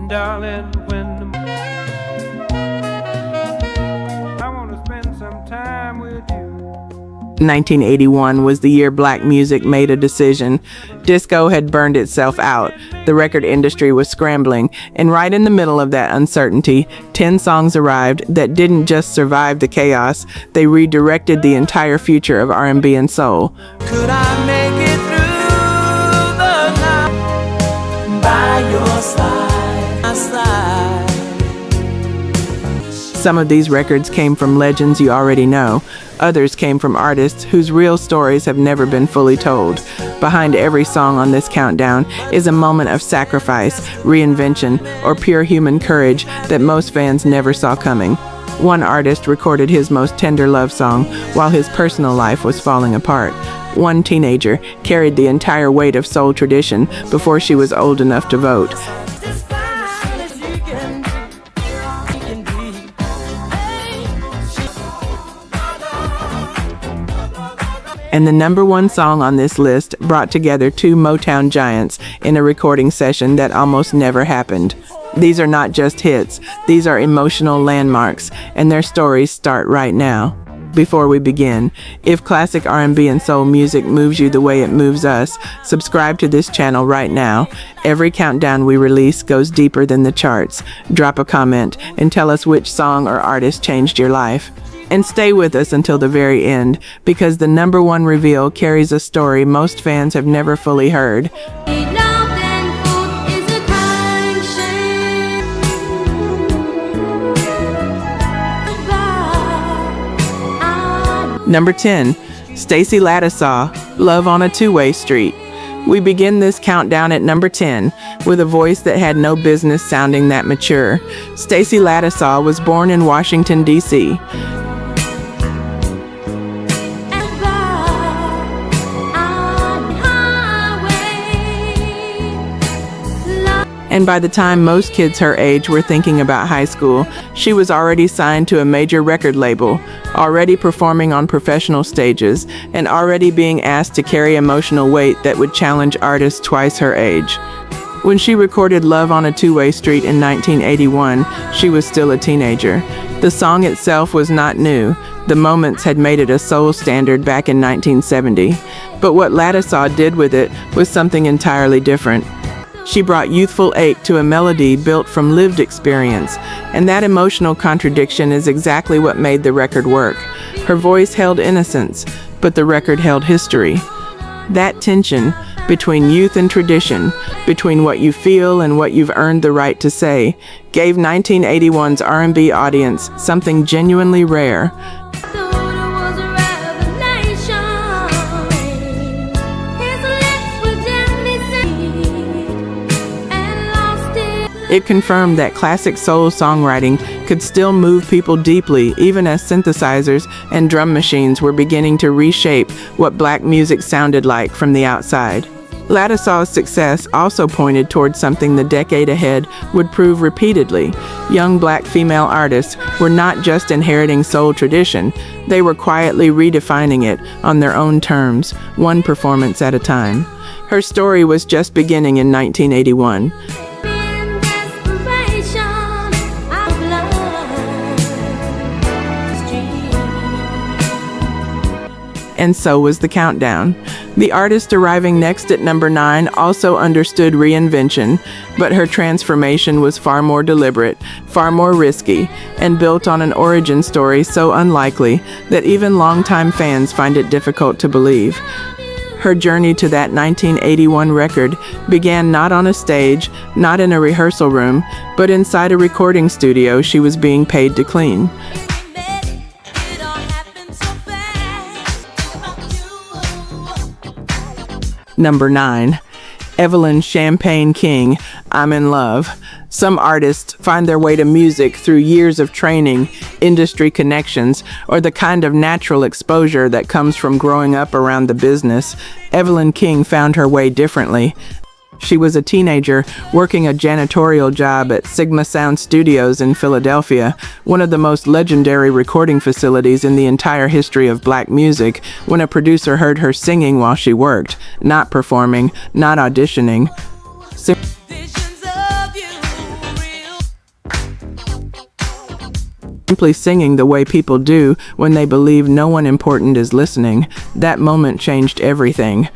darling, I want to spend some time with you. 1981 was the year black music made a decision. Disco had burned itself out. The record industry was scrambling, and right in the middle of that uncertainty, 10 songs arrived that didn't just survive the chaos, they redirected the entire future of R&B and soul. Could I make it through the night by your side, my side? Some of these records came from legends you already know. Others came from artists whose real stories have never been fully told. Behind every song on this countdown is a moment of sacrifice, reinvention, or pure human courage that most fans never saw coming. One artist recorded his most tender love song while his personal life was falling apart. One teenager carried the entire weight of soul tradition before she was old enough to vote. And the number one song on this list brought together two Motown giants in a recording session that almost never happened. These are not just hits, these are emotional landmarks, and their stories start right now. Before we begin, if classic R&B and soul music moves you the way it moves us, subscribe to this channel right now. Every countdown we release goes deeper than the charts. Drop a comment and tell us which song or artist changed your life. And stay with us until the very end, because the number one reveal carries a story most fans have never fully heard. Number 10, Stacey Lattisaw, Love on a Two-Way Street. We begin this countdown at number 10 with a voice that had no business sounding that mature. Stacey Lattisaw was born in Washington, D.C. And by the time most kids her age were thinking about high school, she was already signed to a major record label, already performing on professional stages, and already being asked to carry emotional weight that would challenge artists twice her age. When she recorded Love on a Two-Way Street in 1981, she was still a teenager. The song itself was not new. The Moments had made it a soul standard back in 1970. But what Lattisaw did with it was something entirely different. She brought youthful ache to a melody built from lived experience, and that emotional contradiction is exactly what made the record work. Her voice held innocence, but the record held history. That tension between youth and tradition, between what you feel and what you've earned the right to say, gave 1981's R&B audience something genuinely rare. It confirmed that classic soul songwriting could still move people deeply, even as synthesizers and drum machines were beginning to reshape what black music sounded like from the outside. Lattisaw's success also pointed towards something the decade ahead would prove repeatedly. Young black female artists were not just inheriting soul tradition, they were quietly redefining it on their own terms, one performance at a time. Her story was just beginning in 1981. And so was the countdown. The artist arriving next at number 9 also understood reinvention, but her transformation was far more deliberate, far more risky, and built on an origin story so unlikely that even longtime fans find it difficult to believe. Her journey to that 1981 record began not on a stage, not in a rehearsal room, but inside a recording studio she was being paid to clean. Number 9, Evelyn Champagne King, I'm in Love. Some artists find their way to music through years of training, industry connections, or the kind of natural exposure that comes from growing up around the business. Evelyn King found her way differently. She was a teenager working a janitorial job at Sigma Sound Studios in Philadelphia, one of the most legendary recording facilities in the entire history of black music, when a producer heard her singing while she worked, not performing, not auditioning. simply singing the way people do when they believe no one important is listening. That moment changed everything.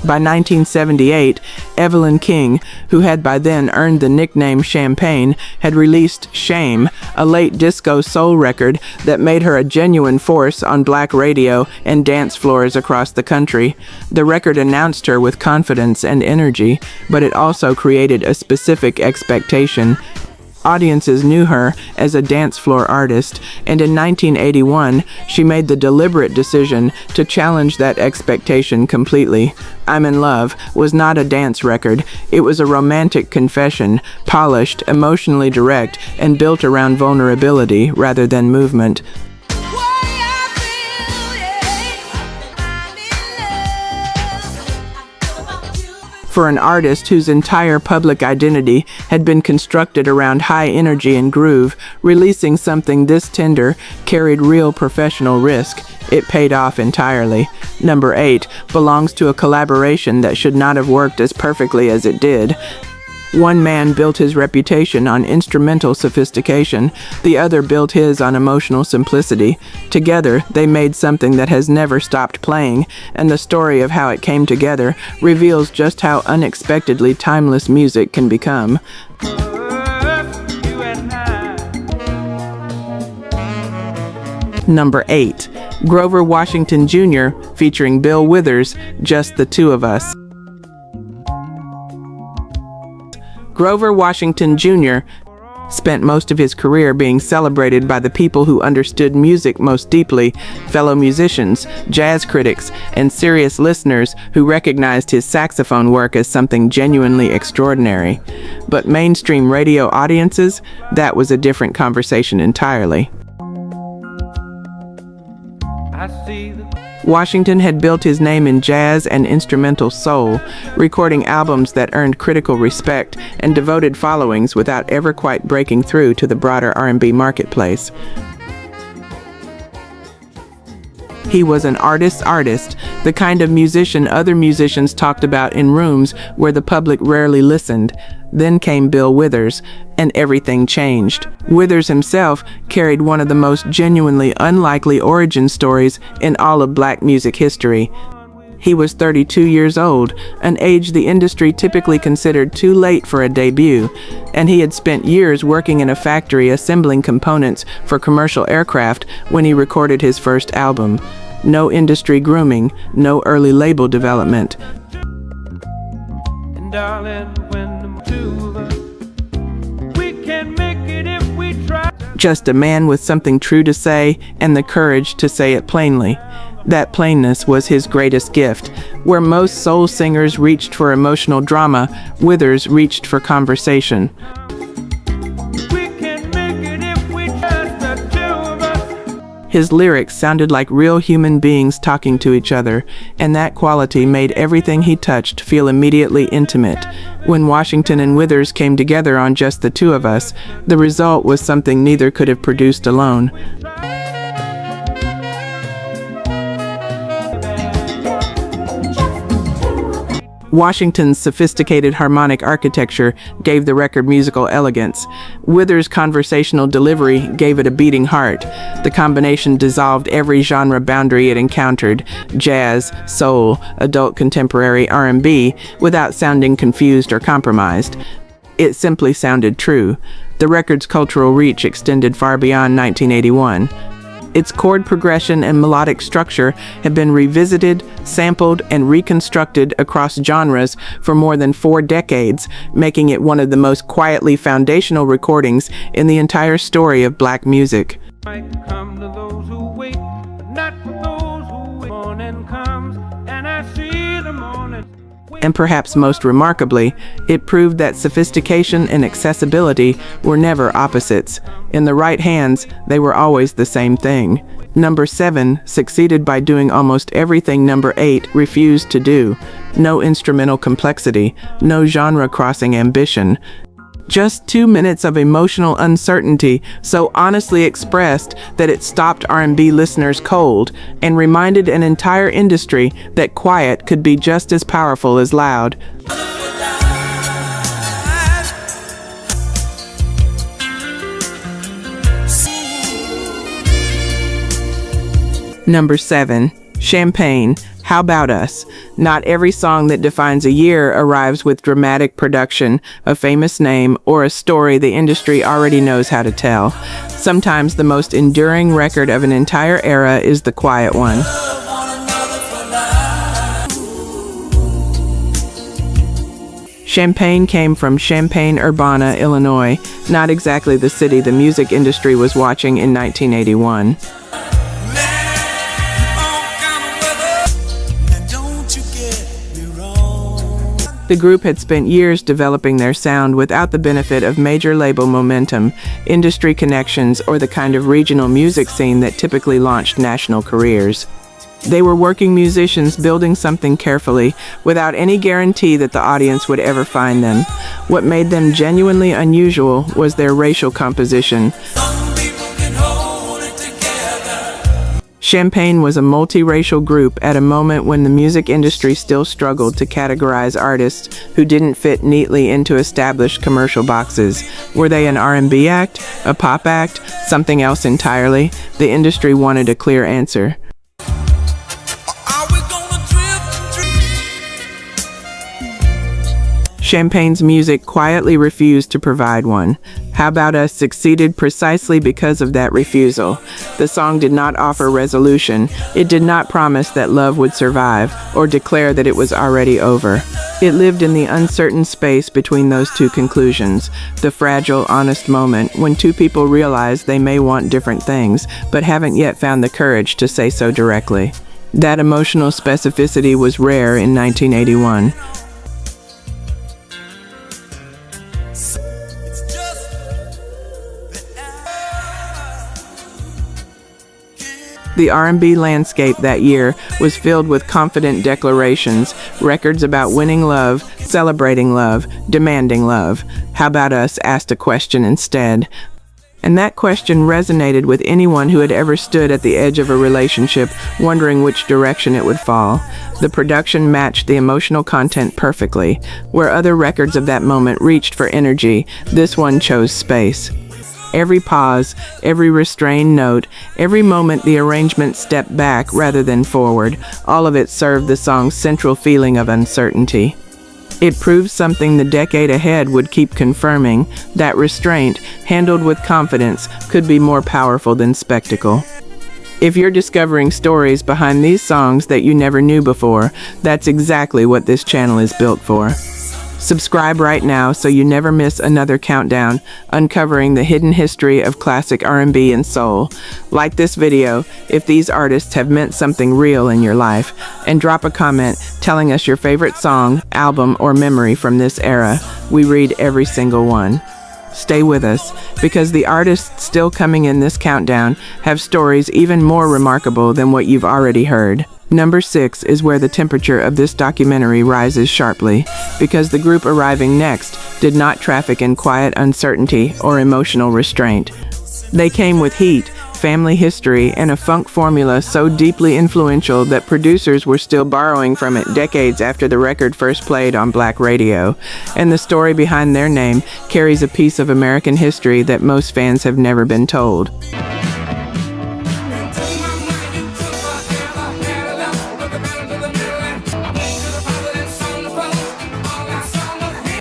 By 1978, Evelyn King, who had by then earned the nickname Champagne, had released Shame, a late disco soul record that made her a genuine force on black radio and dance floors across the country. The record announced her with confidence and energy, but it also created a specific expectation. Audiences knew her as a dance floor artist, and in 1981, she made the deliberate decision to challenge that expectation completely. I'm in Love was not a dance record. It was a romantic confession, polished, emotionally direct, and built around vulnerability rather than movement. For an artist whose entire public identity had been constructed around high energy and groove, releasing something this tender carried real professional risk. It paid off entirely. Number 8 belongs to a collaboration that should not have worked as perfectly as it did. One man built his reputation on instrumental sophistication, the other built his on emotional simplicity. Together, they made something that has never stopped playing, and the story of how it came together reveals just how unexpectedly timeless music can become. Number 8, Grover Washington Jr. featuring Bill Withers, Just the Two of Us. Grover Washington Jr. spent most of his career being celebrated by the people who understood music most deeply, fellow musicians, jazz critics, and serious listeners who recognized his saxophone work as something genuinely extraordinary. But mainstream radio audiences, that was a different conversation entirely. Washington had built his name in jazz and instrumental soul, recording albums that earned critical respect and devoted followings without ever quite breaking through to the broader R&B marketplace. He was an artist's artist, the kind of musician other musicians talked about in rooms where the public rarely listened. Then came Bill Withers, and everything changed. Withers himself carried one of the most genuinely unlikely origin stories in all of black music history. He was 32 years old, an age the industry typically considered too late for a debut, and he had spent years working in a factory assembling components for commercial aircraft when he recorded his first album. No industry grooming, no early label development. And darling, just a man with something true to say and the courage to say it plainly. That plainness was his greatest gift. Where most soul singers reached for emotional drama, Withers reached for conversation. His lyrics sounded like real human beings talking to each other, and that quality made everything he touched feel immediately intimate. When Washington and Withers came together on Just the Two of Us, the result was something neither could have produced alone. Washington's sophisticated harmonic architecture gave the record musical elegance. Withers' conversational delivery gave it a beating heart. The combination dissolved every genre boundary it encountered, jazz, soul, adult contemporary R&B, without sounding confused or compromised. It simply sounded true. The record's cultural reach extended far beyond 1981. Its chord progression and melodic structure have been revisited, sampled, and reconstructed across genres for more than 4 decades, making it one of the most quietly foundational recordings in the entire story of black music. And perhaps most remarkably, it proved that sophistication and accessibility were never opposites. In the right hands, they were always the same thing. Number 7 succeeded by doing almost everything number 8 refused to do. No instrumental complexity, no genre-crossing ambition. Just 2 minutes of emotional uncertainty, so honestly expressed that it stopped R&B listeners cold and reminded an entire industry that quiet could be just as powerful as loud. Number 7. Champagne, How About Us? Not every song that defines a year arrives with dramatic production, a famous name, or a story the industry already knows how to tell. Sometimes the most enduring record of an entire era is the quiet one. Champagne came from Champaign-Urbana, Illinois, not exactly the city the music industry was watching in 1981. The group had spent years developing their sound without the benefit of major label momentum, industry connections, or the kind of regional music scene that typically launched national careers. They were working musicians building something carefully, without any guarantee that the audience would ever find them. What made them genuinely unusual was their racial composition. Champagne was a multiracial group at a moment when the music industry still struggled to categorize artists who didn't fit neatly into established commercial boxes. Were they an R&B act, a pop act, something else entirely? The industry wanted a clear answer. Champagne's music quietly refused to provide one. How About Us succeeded precisely because of that refusal. The song did not offer resolution. It did not promise that love would survive or declare that it was already over. It lived in the uncertain space between those two conclusions, the fragile, honest moment when two people realize they may want different things, but haven't yet found the courage to say so directly. That emotional specificity was rare in 1981. The R&B landscape that year was filled with confident declarations, records about winning love, celebrating love, demanding love. How About Us asked a question instead. And that question resonated with anyone who had ever stood at the edge of a relationship, wondering which direction it would fall. The production matched the emotional content perfectly. Where other records of that moment reached for energy, this one chose space. Every pause, every restrained note, every moment the arrangement stepped back rather than forward, all of it served the song's central feeling of uncertainty. It proved something the decade ahead would keep confirming, that restraint, handled with confidence, could be more powerful than spectacle. If you're discovering stories behind these songs that you never knew before, that's exactly what this channel is built for. Subscribe right now so you never miss another countdown, uncovering the hidden history of classic R&B and soul. Like this video if these artists have meant something real in your life, and drop a comment telling us your favorite song, album, or memory from this era. We read every single one. Stay with us, because the artists still coming in this countdown have stories even more remarkable than what you've already heard. Number 6 is where the temperature of this documentary rises sharply, because the group arriving next did not traffic in quiet uncertainty or emotional restraint. They came with heat, family history, and a funk formula so deeply influential that producers were still borrowing from it decades after the record first played on black radio. And the story behind their name carries a piece of American history that most fans have never been told.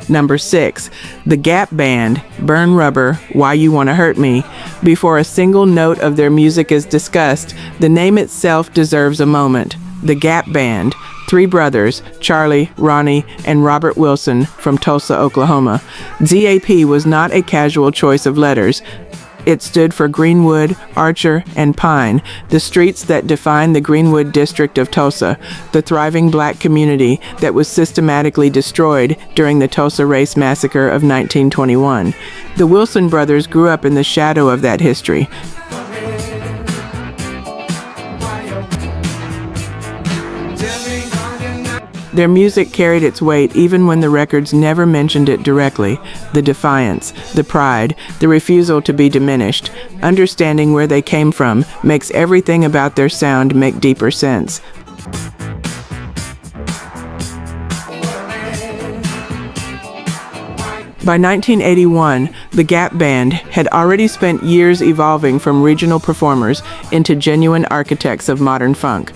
Number 6, the Gap Band, Burn Rubber, Why You Wanna Hurt Me. Before a single note of their music is discussed, the name itself deserves a moment. The Gap Band, 3 brothers, Charlie, Ronnie, and Robert Wilson from Tulsa, Oklahoma. GAP was not a casual choice of letters. It stood for Greenwood, Archer, and Pine, the streets that define the Greenwood district of Tulsa, the thriving black community that was systematically destroyed during the Tulsa Race Massacre of 1921. The Wilson brothers grew up in the shadow of that history. Their music carried its weight even when the records never mentioned it directly. The defiance, the pride, the refusal to be diminished. Understanding where they came from makes everything about their sound make deeper sense. By 1981, the Gap Band had already spent years evolving from regional performers into genuine architects of modern funk.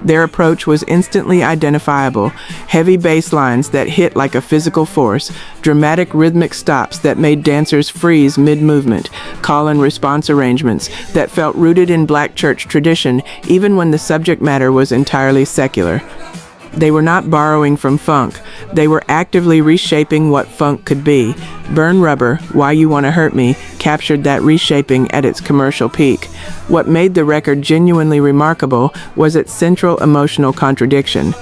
Their approach was instantly identifiable: heavy bass lines that hit like a physical force, dramatic rhythmic stops that made dancers freeze mid-movement, call and response arrangements that felt rooted in black church tradition even when the subject matter was entirely secular. They were not borrowing from funk, they were actively reshaping what funk could be. Burn Rubber, Why You Wanna Hurt Me captured that reshaping at its commercial peak. What made the record genuinely remarkable was its central emotional contradiction.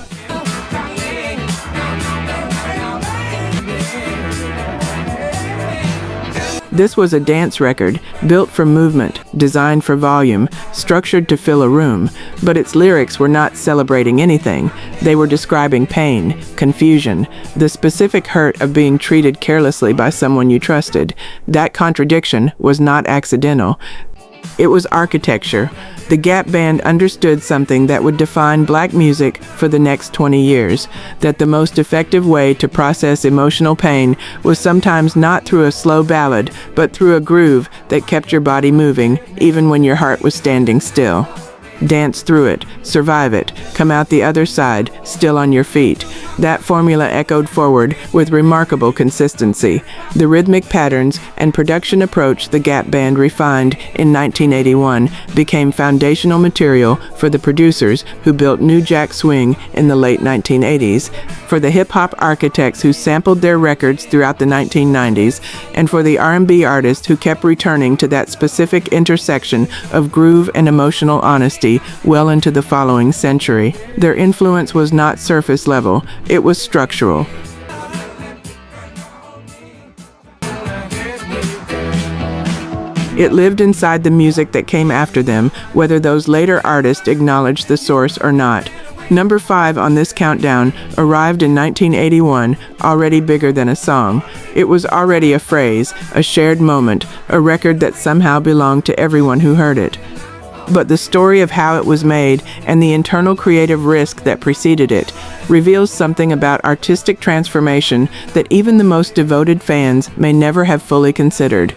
This was a dance record, built for movement, designed for volume, structured to fill a room, but its lyrics were not celebrating anything. They were describing pain, confusion, the specific hurt of being treated carelessly by someone you trusted. That contradiction was not accidental. It was architecture. The Gap Band understood something that would define black music for the next 20 years, that the most effective way to process emotional pain was sometimes not through a slow ballad, but through a groove that kept your body moving, even when your heart was standing still. Dance through it, survive it, come out the other side, still on your feet. That formula echoed forward with remarkable consistency. The rhythmic patterns and production approach the Gap Band refined in 1981 became foundational material for the producers who built New Jack Swing in the late 1980s, for the hip-hop architects who sampled their records throughout the 1990s, and for the R&B artists who kept returning to that specific intersection of groove and emotional honesty well into the following century. Their influence was not surface level, it was structural. It lived inside the music that came after them, whether those later artists acknowledged the source or not. Number 5 on this countdown arrived in 1981, already bigger than a song. It was already a phrase, a shared moment, a record that somehow belonged to everyone who heard it. But the story of how it was made and the internal creative risk that preceded it reveals something about artistic transformation that even the most devoted fans may never have fully considered.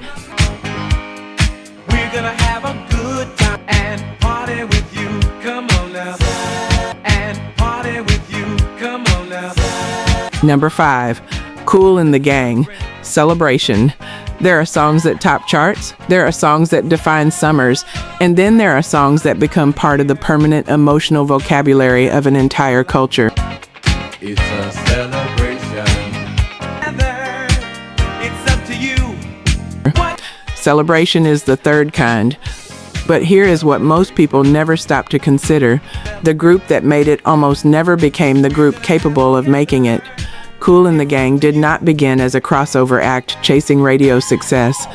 We're gonna have a good time and party with you. Come on now. And party with you. Come on now. Number 5, Kool and the Gang, Celebration. There are songs that top charts, there are songs that define summers, and then there are songs that become part of the permanent emotional vocabulary of an entire culture. It's a celebration. It's up to you. Celebration is the third kind. But here is what most people never stop to consider. The group that made it almost never became the group capable of making it. Kool and the Gang did not begin as a crossover act chasing radio success.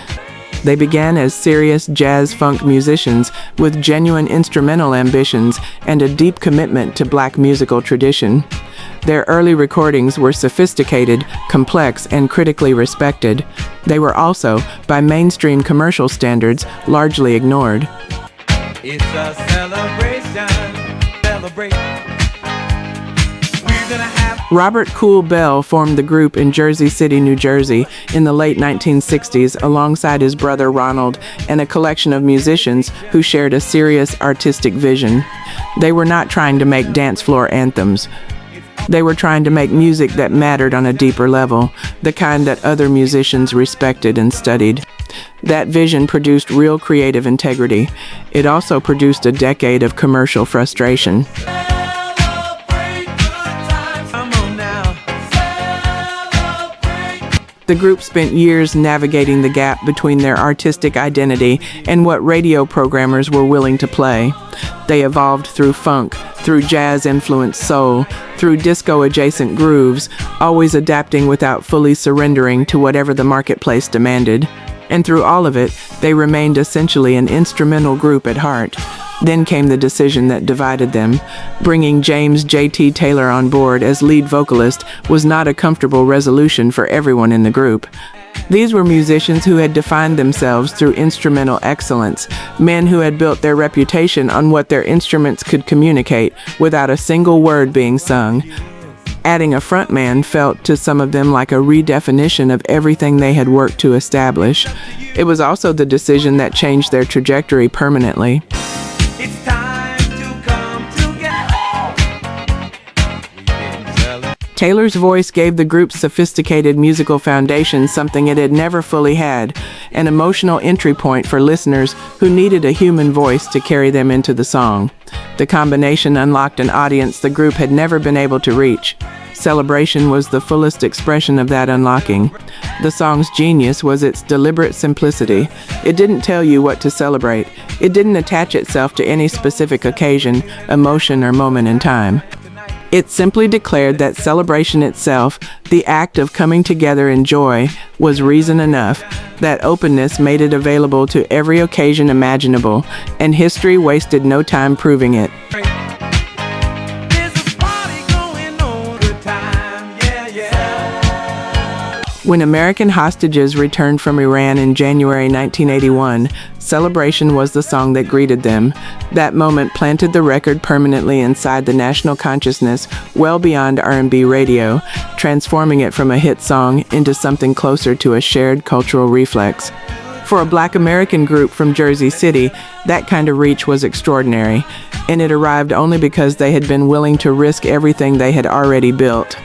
They began as serious jazz-funk musicians with genuine instrumental ambitions and a deep commitment to black musical tradition. Their early recordings were sophisticated, complex, and critically respected. They were also, by mainstream commercial standards, largely ignored. It's a celebration. Celebrate. We're gonna have Robert Kool Bell formed the group in Jersey City, New Jersey in the late 1960s alongside his brother Ronald and a collection of musicians who shared a serious artistic vision. They were not trying to make dance floor anthems. They were trying to make music that mattered on a deeper level, the kind that other musicians respected and studied. That vision produced real creative integrity. It also produced a decade of commercial frustration. The group spent years navigating the gap between their artistic identity and what radio programmers were willing to play. They evolved through funk, through jazz-influenced soul, through disco-adjacent grooves, always adapting without fully surrendering to whatever the marketplace demanded. And through all of it, they remained essentially an instrumental group at heart. Then came the decision that divided them. Bringing James J.T. Taylor on board as lead vocalist was not a comfortable resolution for everyone in the group. These were musicians who had defined themselves through instrumental excellence, men who had built their reputation on what their instruments could communicate without a single word being sung. Adding a frontman felt to some of them like a redefinition of everything they had worked to establish. It was also the decision that changed their trajectory permanently. It's time to come together. Taylor's voice gave the group's sophisticated musical foundation something it had never fully had, an emotional entry point for listeners who needed a human voice to carry them into the song. The combination unlocked an audience the group had never been able to reach. Celebration was the fullest expression of that unlocking. The song's genius was its deliberate simplicity. It didn't tell you what to celebrate. It didn't attach itself to any specific occasion, emotion, or moment in time. It simply declared that celebration itself, the act of coming together in joy, was reason enough. That openness made it available to every occasion imaginable, and history wasted no time proving it. When American hostages returned from Iran in January 1981, Celebration was the song that greeted them. That moment planted the record permanently inside the national consciousness, well beyond R&B radio, transforming it from a hit song into something closer to a shared cultural reflex. For a Black American group from Jersey City, that kind of reach was extraordinary, and it arrived only because they had been willing to risk everything they had already built.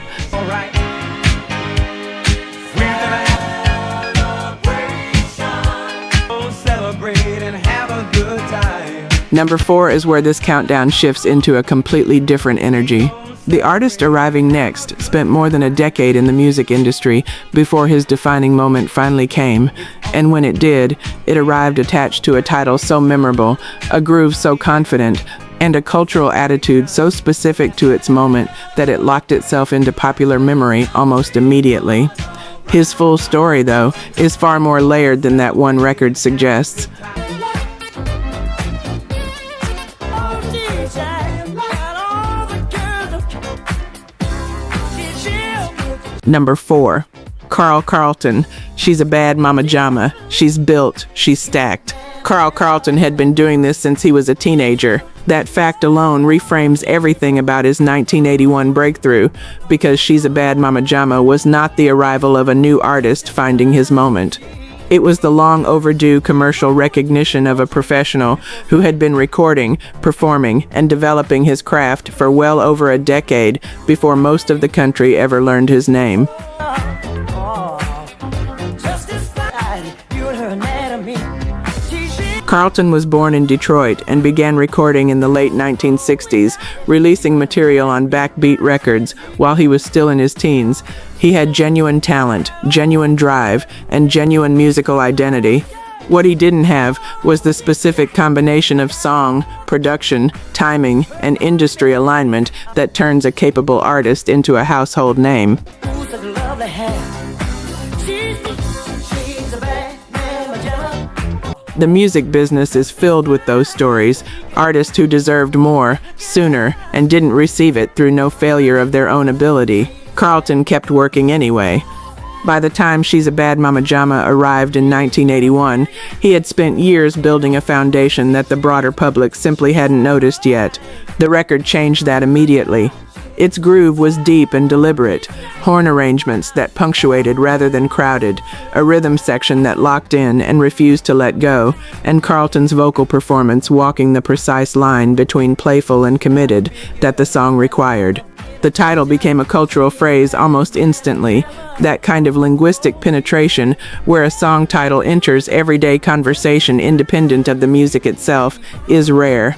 Number 4 is where this countdown shifts into a completely different energy. The artist arriving next spent more than a decade in the music industry before his defining moment finally came, and when it did, it arrived attached to a title so memorable, a groove so confident, and a cultural attitude so specific to its moment that it locked itself into popular memory almost immediately. His full story, though, is far more layered than that one record suggests. Number 4, Carl Carlton. She's a bad mama jama. She's built. She's stacked. Carl Carlton had been doing this since he was a teenager. That fact alone reframes everything about his 1981 breakthrough, because She's a Bad Mama Jama was not the arrival of a new artist finding his moment. It was the long overdue commercial recognition of a professional who had been recording, performing, and developing his craft for well over a decade before most of the country ever learned his name. Carlton was born in Detroit and began recording in the late 1960s, releasing material on Backbeat Records while he was still in his teens. He had genuine talent, genuine drive, and genuine musical identity. What he didn't have was the specific combination of song, production, timing, and industry alignment that turns a capable artist into a household name. The music business is filled with those stories, artists who deserved more, sooner, and didn't receive it through no failure of their own ability. Carlton kept working anyway. By the time She's a Bad Mama Jama arrived in 1981, he had spent years building a foundation that the broader public simply hadn't noticed yet. The record changed that immediately. Its groove was deep and deliberate, horn arrangements that punctuated rather than crowded, a rhythm section that locked in and refused to let go, and Carlton's vocal performance walking the precise line between playful and committed that the song required. The title became a cultural phrase almost instantly. That kind of linguistic penetration, where a song title enters everyday conversation independent of the music itself, is rare.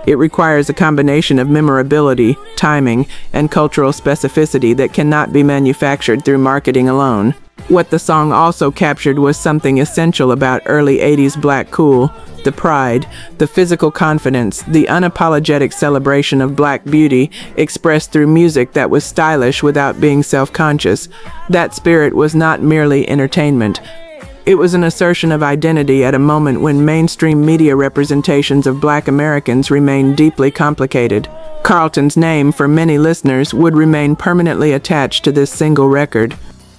It requires a combination of memorability, timing, and cultural specificity that cannot be manufactured through marketing alone. What the song also captured was something essential about early 80s black cool: the pride, the physical confidence, the unapologetic celebration of black beauty expressed through music that was stylish without being self-conscious. That spirit was not merely entertainment. It was an assertion of identity at a moment when mainstream media representations of Black Americans remained deeply complicated. Carlton's name, for many listeners, would remain permanently attached to this single record.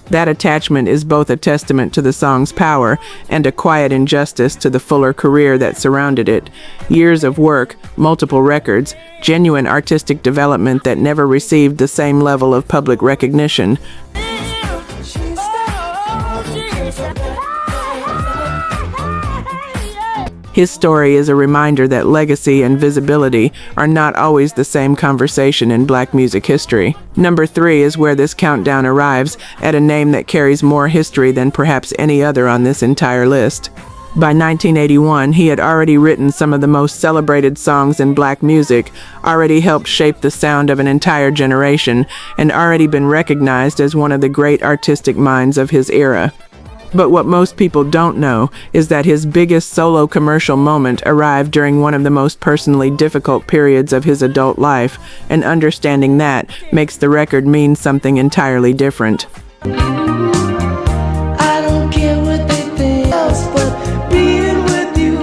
That attachment is both a testament to the song's power and a quiet injustice to the fuller career that surrounded it. Years of work, multiple records, genuine artistic development that never received the same level of public recognition. His story is a reminder that legacy and visibility are not always the same conversation in Black music history. Number 3 is where this countdown arrives, at a name that carries more history than perhaps any other on this entire list. By 1981, he had already written some of the most celebrated songs in Black music, already helped shape the sound of an entire generation, and already been recognized as one of the great artistic minds of his era. But what most people don't know is that his biggest solo commercial moment arrived during one of the most personally difficult periods of his adult life, and understanding that makes the record mean something entirely different. I don't care what they think else, but being with you.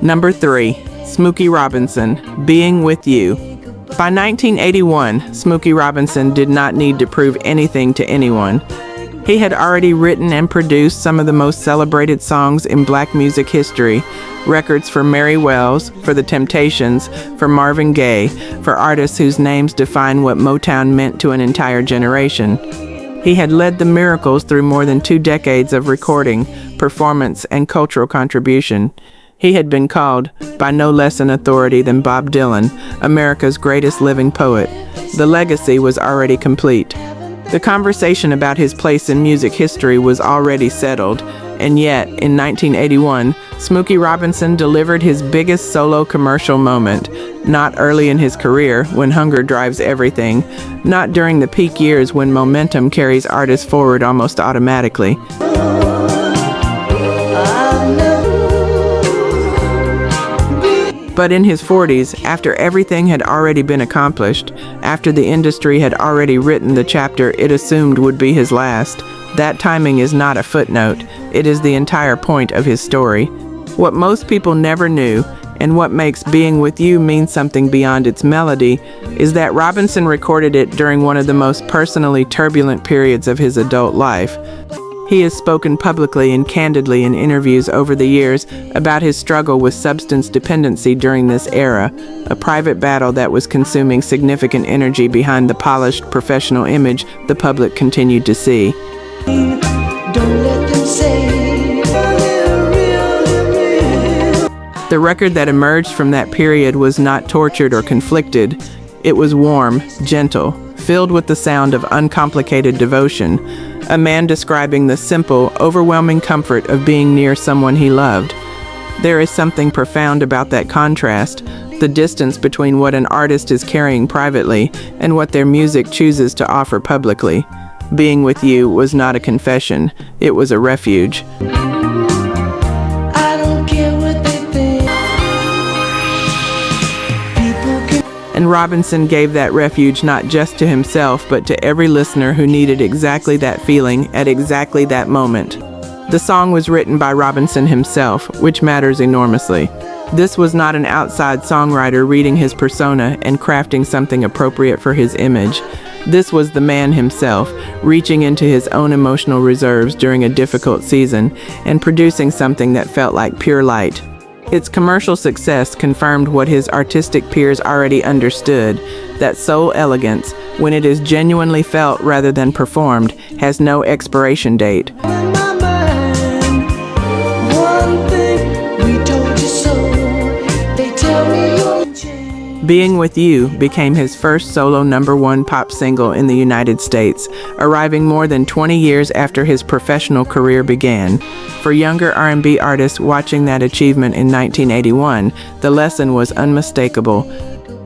Number 3, Smokey Robinson, Being With You. By 1981, Smokey Robinson did not need to prove anything to anyone. He had already written and produced some of the most celebrated songs in Black music history, records for Mary Wells, for The Temptations, for Marvin Gaye, for artists whose names define what Motown meant to an entire generation. He had led the Miracles through more than 2 decades of recording, performance, and cultural contribution. He had been called, by no less an authority than Bob Dylan, America's greatest living poet. The legacy was already complete. The conversation about his place in music history was already settled, and yet, in 1981, Smokey Robinson delivered his biggest solo commercial moment, not early in his career, when hunger drives everything, not during the peak years when momentum carries artists forward almost automatically. But in his 40s, after everything had already been accomplished, after the industry had already written the chapter it assumed would be his last, that timing is not a footnote, it is the entire point of his story. What most people never knew, and what makes Being With You mean something beyond its melody, is that Robinson recorded it during one of the most personally turbulent periods of his adult life. He has spoken publicly and candidly in interviews over the years about his struggle with substance dependency during this era, a private battle that was consuming significant energy behind the polished professional image the public continued to see. Don't let them say The record that emerged from that period was not tortured or conflicted. It was warm, gentle, filled with the sound of uncomplicated devotion, a man describing the simple, overwhelming comfort of being near someone he loved. There is something profound about that contrast, the distance between what an artist is carrying privately and what their music chooses to offer publicly. Being With You was not a confession, it was a refuge. I don't care what they think. People can. And Robinson gave that refuge not just to himself, but to every listener who needed exactly that feeling at exactly that moment. The song was written by Robinson himself, which matters enormously. This was not an outside songwriter reading his persona and crafting something appropriate for his image. This was the man himself, reaching into his own emotional reserves during a difficult season and producing something that felt like pure light. Its commercial success confirmed what his artistic peers already understood, that soul elegance, when it is genuinely felt rather than performed, has no expiration date. In my mind, one thing we told you so. They tell me you'll change. Being With You became his first solo #1 pop single in the United States, arriving more than 20 years after his professional career began. For younger R&B artists watching that achievement in 1981, the lesson was unmistakable.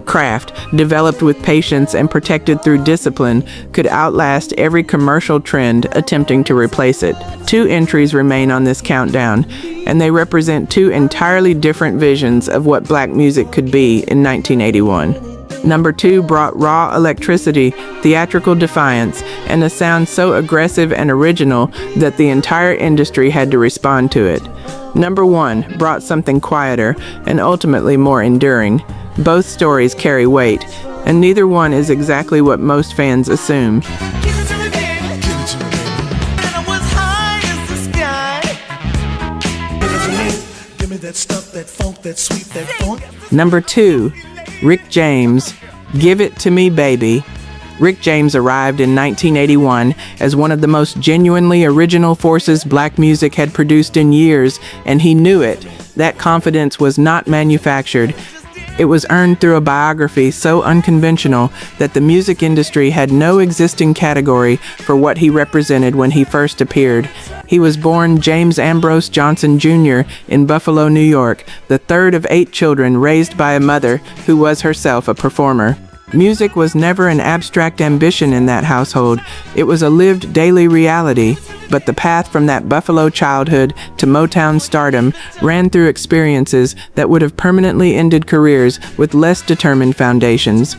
Craft, developed with patience and protected through discipline, could outlast every commercial trend attempting to replace it. 2 entries remain on this countdown, and they represent 2 entirely different visions of what Black music could be in 1981. Number 2 brought raw electricity, theatrical defiance, and a sound so aggressive and original that the entire industry had to respond to it. Number 1 brought something quieter and ultimately more enduring. Both stories carry weight, and neither one is exactly what most fans assume. Give it to me, baby. Give it to me, baby. And I was high as the sky. Give it to me. Give me that stuff, that funk, that sweet, that funk. Number 2, Rick James, Give It To Me Baby. Rick James arrived in 1981 as one of the most genuinely original forces black music had produced in years, and he knew it. That confidence was not manufactured. It was earned through a biography so unconventional that the music industry had no existing category for what he represented when he first appeared. He was born James Ambrose Johnson Jr. in Buffalo, New York, the third of 8 children raised by a mother who was herself a performer. Music was never an abstract ambition in that household. It was a lived daily reality. But the path from that Buffalo childhood to Motown stardom ran through experiences that would have permanently ended careers with less determined foundations.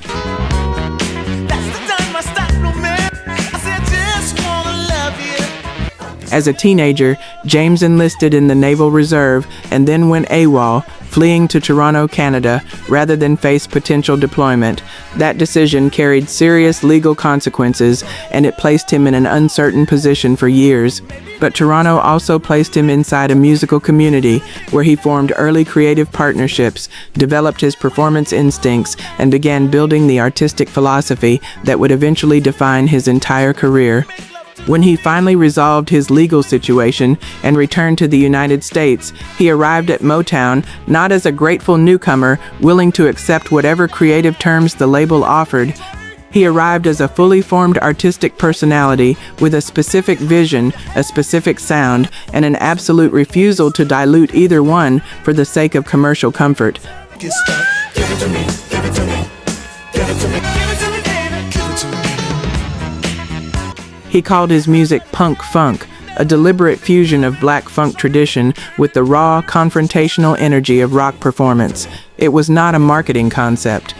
As a teenager, James enlisted in the Naval Reserve and then went AWOL, fleeing to Toronto, Canada, rather than face potential deployment. That decision carried serious legal consequences, and it placed him in an uncertain position for years. But Toronto also placed him inside a musical community where he formed early creative partnerships, developed his performance instincts, and began building the artistic philosophy that would eventually define his entire career. When he finally resolved his legal situation and returned to the United States, he arrived at Motown not as a grateful newcomer willing to accept whatever creative terms the label offered. He arrived as a fully formed artistic personality with a specific vision, a specific sound, and an absolute refusal to dilute either one for the sake of commercial comfort. Give it to me, give it to me, give it to me, give it to me, baby. Give it to me. He called his music punk funk, a deliberate fusion of black funk tradition with the raw, confrontational energy of rock performance. It was not a marketing concept.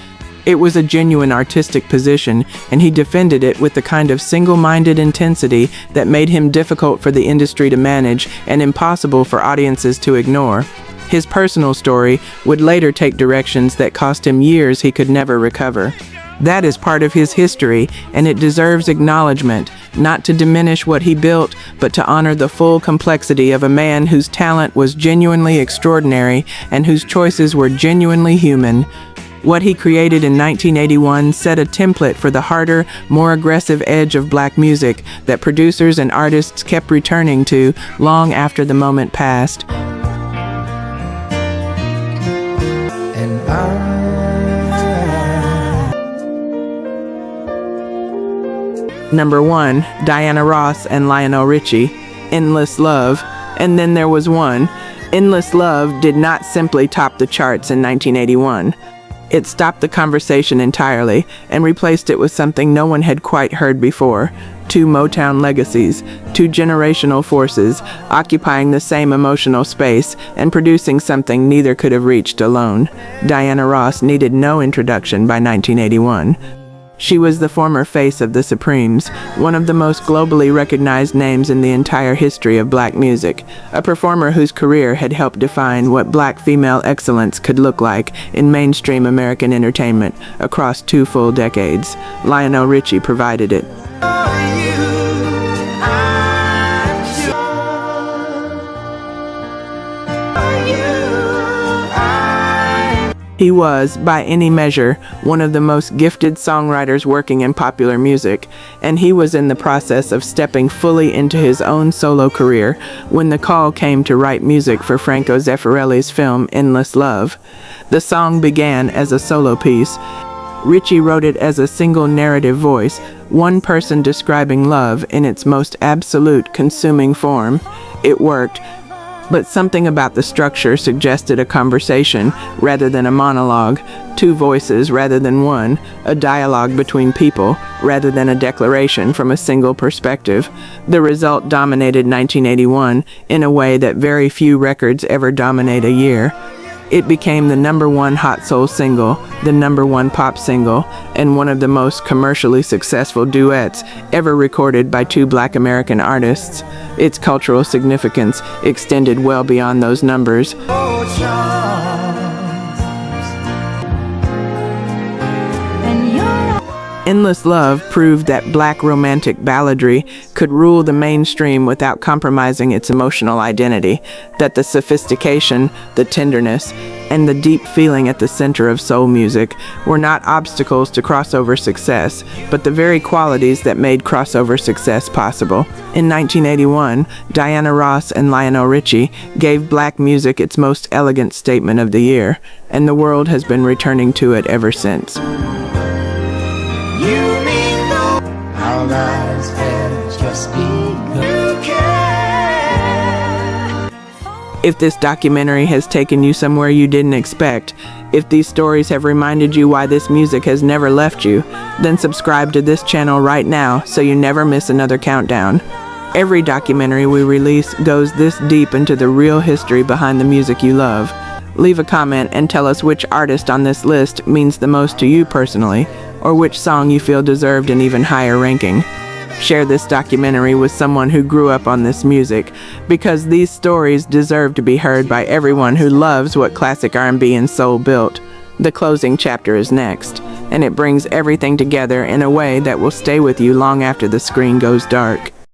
It was a genuine artistic position, and he defended it with the kind of single-minded intensity that made him difficult for the industry to manage and impossible for audiences to ignore. His personal story would later take directions that cost him years he could never recover. That is part of his history, and it deserves acknowledgement, not to diminish what he built, but to honor the full complexity of a man whose talent was genuinely extraordinary and whose choices were genuinely human. What he created in 1981 set a template for the harder, more aggressive edge of black music that producers and artists kept returning to long after the moment passed. Number 1, Diana Ross and Lionel Richie, Endless Love. And then there was one. Endless Love did not simply top the charts in 1981. It stopped the conversation entirely and replaced it with something no one had quite heard before. 2 Motown legacies, 2 generational forces, occupying the same emotional space and producing something neither could have reached alone. Diana Ross needed no introduction by 1981. She was the former face of the Supremes, one of the most globally recognized names in the entire history of black music, a performer whose career had helped define what black female excellence could look like in mainstream American entertainment across 2 full decades. Lionel Richie provided it. He was, by any measure, one of the most gifted songwriters working in popular music, and he was in the process of stepping fully into his own solo career when the call came to write music for Franco Zeffirelli's film Endless Love. The song began as a solo piece. Richie wrote it as a single narrative voice, one person describing love in its most absolute, consuming form. It worked. But something about the structure suggested a conversation rather than a monologue, 2 voices rather than one, a dialogue between people rather than a declaration from a single perspective. The result dominated 1981 in a way that very few records ever dominate a year. It became the #1 hot soul single, the #1 pop single, and one of the most commercially successful duets ever recorded by 2 black American artists. Its cultural significance extended well beyond those numbers. And Endless Love proved that black romantic balladry could rule the mainstream without compromising its emotional identity, that the sophistication, the tenderness, and the deep feeling at the center of soul music were not obstacles to crossover success, but the very qualities that made crossover success possible. In 1981, Diana Ross and Lionel Richie gave black music its most elegant statement of the year, and the world has been returning to it ever since. Our lives have just begun. If this documentary has taken you somewhere you didn't expect, if these stories have reminded you why this music has never left you, then subscribe to this channel right now so you never miss another countdown. Every documentary we release goes this deep into the real history behind the music you love. Leave a comment and tell us which artist on this list means the most to you personally, or which song you feel deserved an even higher ranking. Share this documentary with someone who grew up on this music, because these stories deserve to be heard by everyone who loves what classic R&B and soul built. The closing chapter is next, and it brings everything together in a way that will stay with you long after the screen goes dark.